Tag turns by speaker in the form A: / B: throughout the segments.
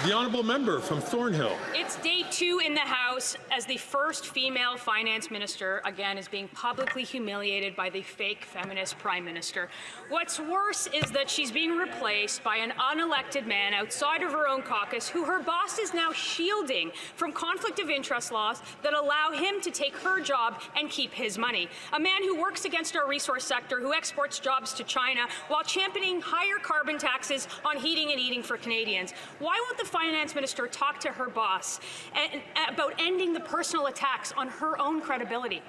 A: The honourable member from Thornhill.
B: It's day 2 in the House as the first female finance minister, again, is being publicly humiliated by the fake feminist prime minister. What's worse is that she's being replaced by an unelected man outside of her own caucus who her boss is now shielding from conflict of interest laws that allow him to take her job and keep his money. A man who works against our resource sector, who exports jobs to China while championing higher carbon taxes on heating and eating for Canadians. Why won't the finance minister talk to her boss about ending the personal attacks on her own credibility?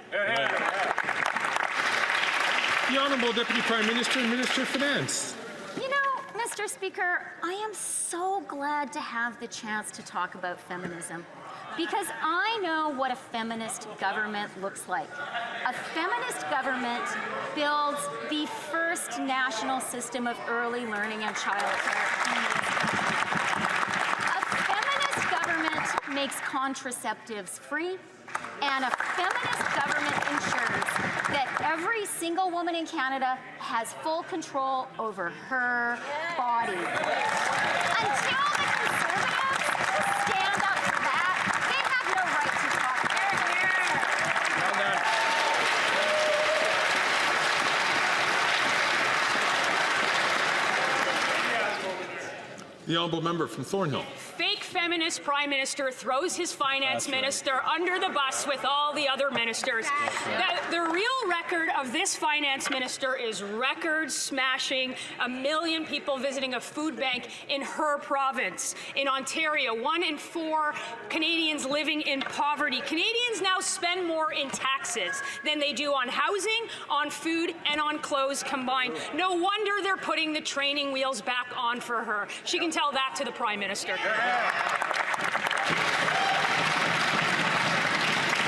A: The Honourable Deputy Prime Minister and Minister of Finance.
C: You know, Mr. Speaker, I am so glad to have the chance to talk about feminism, because I know what a feminist government looks like. A feminist government builds the first national system of early learning and childcare in this country. Makes contraceptives free, and a feminist government ensures that every single woman in Canada has full control over her body. Until the Conservatives stand up for that, they have no right to talk about it.
A: The honourable member from Thornhill.
B: Fake feminist prime minister throws his finance minister under the bus with all the other ministers. The real record of this finance minister is record smashing 1 million people visiting a food bank in her province. In Ontario, 1 in 4 Canadians living in poverty. Canadians now spend more in taxes than they do on housing, on food, and on clothes combined. No wonder they're putting the training wheels back on for her. She can tell that to the Prime Minister.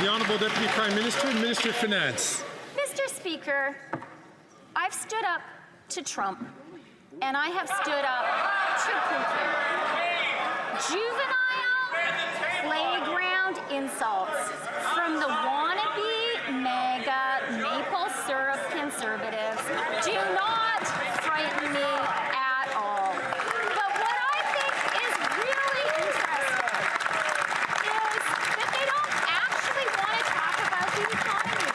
A: The Honourable Deputy Prime Minister and Minister of Finance.
C: Mr. Speaker, I've stood up to Trump, and I have stood up to Putin. Juvenile, playground insults from the wannabe, mega, maple syrup conservatives do not frighten me at all. But what I think is really interesting is that they don't actually want to talk about the economy.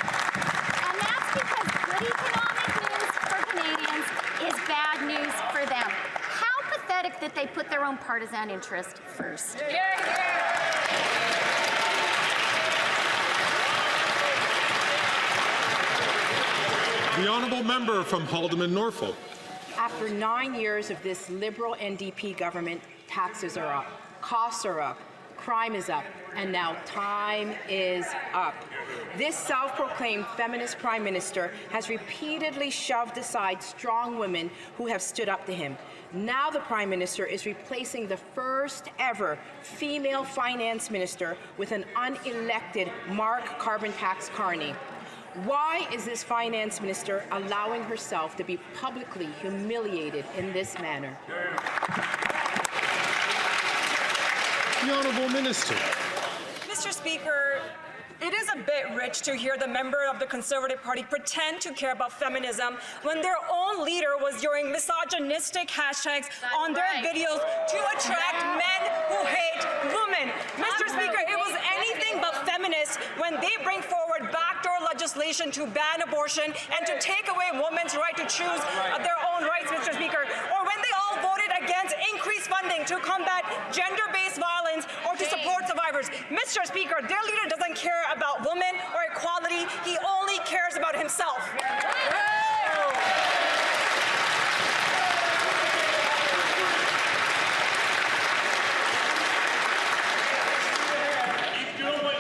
C: And that's because good economic news for Canadians is bad news for them. How pathetic that they put their own partisan interest first.
A: The honourable member from Haldimand Norfolk.
D: After 9 years of this Liberal NDP government, taxes are up, costs are up, crime is up, and now time is up. This self-proclaimed feminist prime minister has repeatedly shoved aside strong women who have stood up to him. Now the prime minister is replacing the first ever female finance minister with an unelected Mark Carbon Tax Carney. Why is this finance minister allowing herself to be publicly humiliated in this manner?
A: The Honourable Minister.
E: Mr. Speaker, it is a bit rich to hear the member of the Conservative Party pretend to care about feminism when their own leader was using misogynistic hashtags on their videos to attract men who hate women. Mr. Speaker, it was anything but feminist when they bring forward backdoor legislation to ban abortion and to take away women's right to choose their own rights, Mr. Speaker, or when they all voted against increased funding to combat gender-based violence or to support survivors. Mr. Speaker, their leader doesn't care about women or equality. He only cares about himself.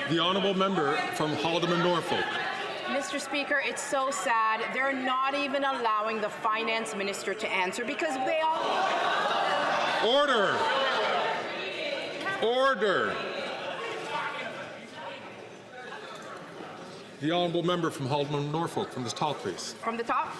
A: The honourable member from Haldimand Norfolk.
D: Mr. Speaker, it's so sad. They're not even allowing the finance minister to answer because they all...
A: Order! Order! The honourable member from Haldimand Norfolk, from the top, please.
D: From the top?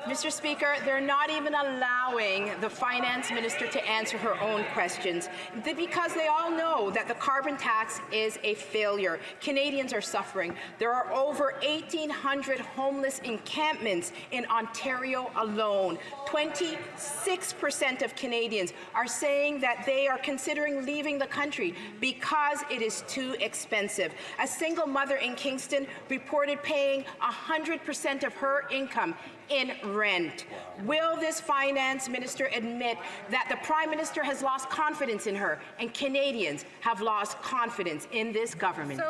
D: Mr. Speaker, they're not even allowing the Finance Minister to answer her own questions because they all know that the carbon tax is a failure. Canadians are suffering. There are over 1,800 homeless encampments in Ontario alone. 26% of Canadians are saying that they are considering leaving the country because it is too expensive. A single mother in Kingston reported paying 100% of her income in rent. Will this Finance Minister admit that the Prime Minister has lost confidence in her and Canadians have lost confidence in this government?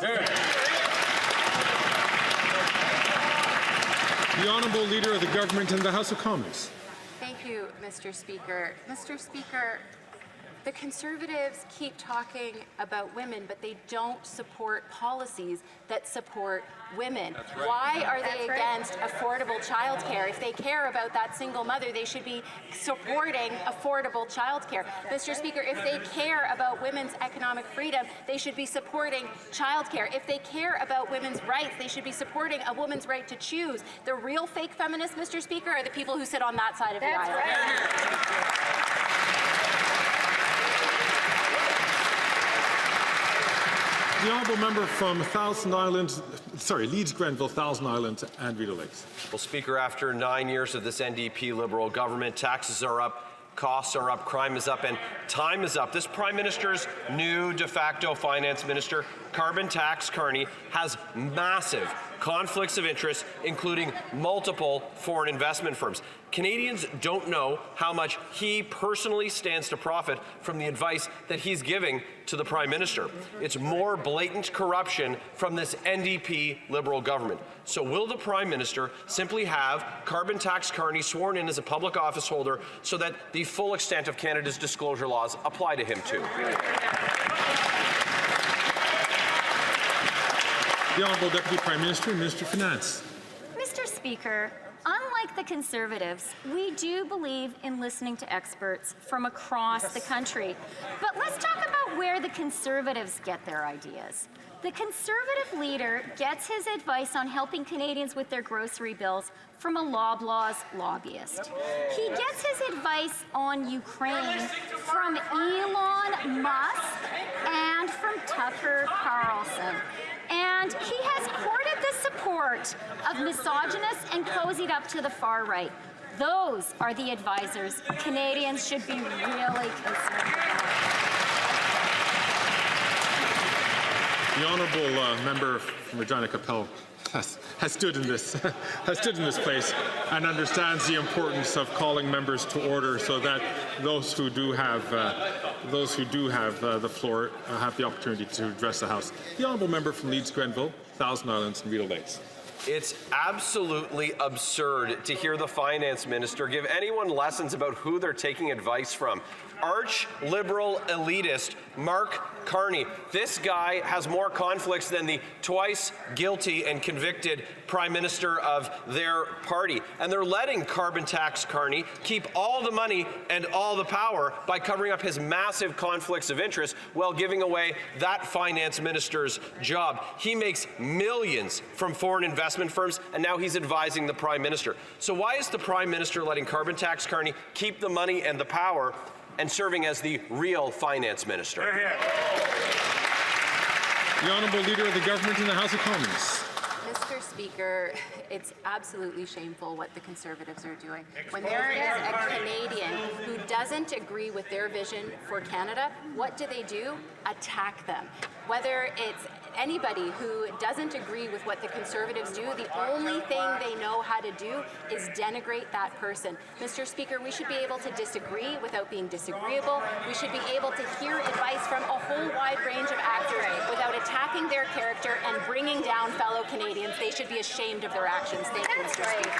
A: The Honourable Leader of the Government in the House of Commons.
F: Thank you, Mr. Speaker. Mr. Speaker, the Conservatives keep talking about women, but they don't support policies that support women. Right. Why are they against affordable childcare? If they care about that single mother, they should be supporting affordable childcare. Mr. Speaker, if they care about women's economic freedom, they should be supporting childcare. If they care about women's rights, they should be supporting a woman's right to choose. The real fake feminists, Mr. Speaker, are the people who sit on that side of the aisle.
C: Right.
A: The Honourable Member from Leeds Grenville, Thousand Islands and Rideau Lakes.
G: Well, Speaker, after 9 years of this NDP Liberal government, taxes are up, costs are up, crime is up, and time is up. This Prime Minister's new de facto Finance Minister, Carbon Tax Carney, has massive conflicts of interest, including multiple foreign investment firms. Canadians don't know how much he personally stands to profit from the advice that he's giving to the Prime Minister. It's more blatant corruption from this NDP Liberal government. So will the Prime Minister simply have Carbon Tax Carney sworn in as a public office holder so that the full extent of Canada's disclosure laws apply to him too?
A: The Honourable Deputy Prime Minister and Minister of Finance.
C: Mr. Speaker, unlike the Conservatives, we do believe in listening to experts from across the country. But let's talk about where the Conservatives get their ideas. The Conservative leader gets his advice on helping Canadians with their grocery bills from a Loblaws lobbyist. He gets his advice on Ukraine from Elon Musk and from Tucker Carlson. And he has courted the support of misogynists and cozied up to the far right. Those are the advisors Canadians should be really concerned about.
A: The Honourable Member from Regina Capel has stood in this place and understands the importance of calling members to order so that those who do have the floor have the opportunity to address the House. The Honourable Member from Leeds Grenville, Thousand Islands and Rideau Lakes.
G: It's absolutely absurd to hear the Finance Minister give anyone lessons about who they're taking advice from. Arch-liberal elitist Mark Carney. This guy has more conflicts than the twice guilty and convicted Prime Minister of their party. And they're letting Carbon Tax Carney keep all the money and all the power by covering up his massive conflicts of interest while giving away that Finance Minister's job. He makes millions from foreign investment firms, and now he's advising the Prime Minister. So why is the Prime Minister letting Carbon Tax Carney keep the money and the power and serving as the real Finance Minister?
A: The Honourable Leader of the Government in the House of Commons.
F: Mr. Speaker, it's absolutely shameful what the Conservatives are doing. When there is a Canadian who doesn't agree with their vision for Canada, what do? Attack them. Whether it's anybody who doesn't agree with what the Conservatives do, the only thing they know how to do is denigrate that person. Mr. Speaker, we should be able to disagree without being disagreeable. We should be able to hear advice from a whole wide range of actors without attacking their character and bringing down fellow Canadians. They should be ashamed of their actions. Thank you, Mr. Speaker.